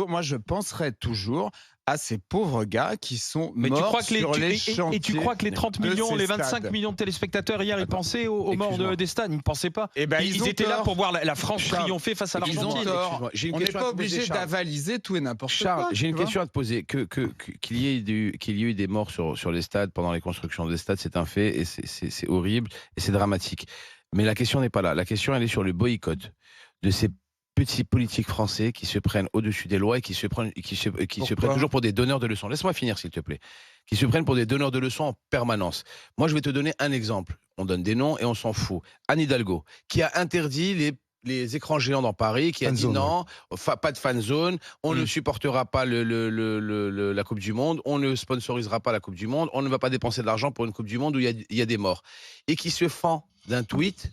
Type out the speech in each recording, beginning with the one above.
Moi, je penserai toujours à ces pauvres gars qui sont morts sur les chantiers. Et tu crois que les 30 millions, les 25 stades. millions de téléspectateurs hier, ils pensaient aux morts des stades? Ils ne pensaient pas. Ils étaient là pour voir la France triompher face à l'Argentine. On n'est pas obligé d'avaliser tout et n'importe quoi. Charles, j'ai une question à te poser. Qu'il y ait eu des morts sur les stades pendant les constructions des stades, c'est un fait et c'est horrible et c'est dramatique. Mais la question n'est pas là. La question, elle est sur le boycott de ces petits politiques français qui se prennent au-dessus des lois et qui se prennent toujours pour des donneurs de leçons. Laisse-moi finir, s'il te plaît. Qui se prennent pour des donneurs de leçons en permanence. Moi, je vais te donner un exemple. On donne des noms et on s'en fout. Anne Hidalgo, qui a interdit les écrans géants dans Paris, qui a dit non, pas de fan zone, on ne supportera pas la Coupe du Monde, on ne sponsorisera pas la Coupe du Monde, on ne va pas dépenser de l'argent pour une Coupe du Monde où il y a des morts. Et qui se fend d'un tweet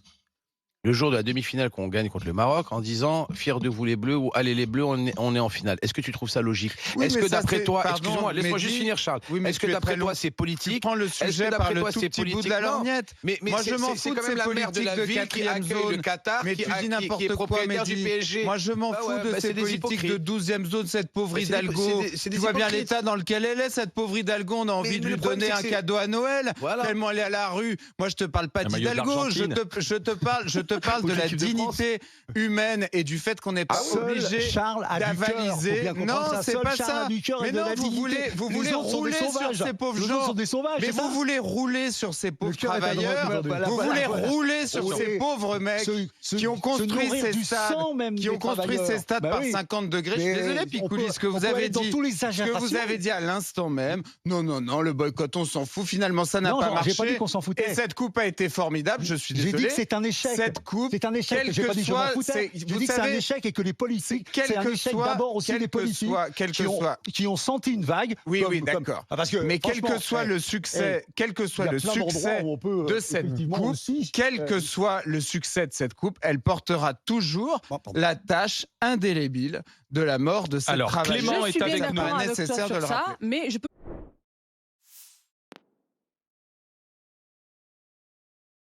le jour de la demi-finale qu'on gagne contre le Maroc en disant « Fiers de vous les Bleus » ou « Allez les Bleus, on est en finale ». Est-ce que tu trouves ça logique? Est-ce que d'après toi, excuse-moi, laisse-moi juste finir, Charles, est-ce que d'après toi c'est politique? Tu prends le sujet par le tout petit bout de la lorgnette. Mais moi je m'en fous de ces politiques de quatrième zone. le Qatar, mais tu dis n'importe quoi, du PSG. Moi je m'en fous de ces politiques de 12e zone, cette pauvre Hidalgo. Tu vois bien l'état dans lequel elle est, cette pauvre Hidalgo. On a envie de lui donner un cadeau à Noël, tellement elle est à la rue. Moi je te parle pas d'Hidalgo, je te parle de la dignité humaine et du fait qu'on n'est pas obligé d'avaliser. Non, c'est pas ça. Mais non, vous voulez rouler sur ces pauvres gens. Mais vous voulez rouler sur ces pauvres travailleurs. Vous voulez rouler sur ces pauvres mecs qui ont construit ces stades par 50 degrés. Je suis désolé, Picouli, ce que vous avez dit à l'instant même. Non, le boycott, on s'en fout. Finalement, ça n'a pas marché. Et cette coupe a été formidable. Je suis désolé. J'ai dit que c'est un échec. Cette coupe, c'est un échec. J'ai pas dit que je m'en foutais. J'ai dit que c'est un échec et que les politiques, c'est un échec d'abord aussi des politiques qui ont senti une vague. Oui, d'accord. Mais quel que soit le succès, de cette coupe, quel que soit le succès de cette coupe, elle portera toujours la tâche indélébile de la mort de cette travailleuse. Clément est avec nous. Nécessaire de le rappeler. Mais je peux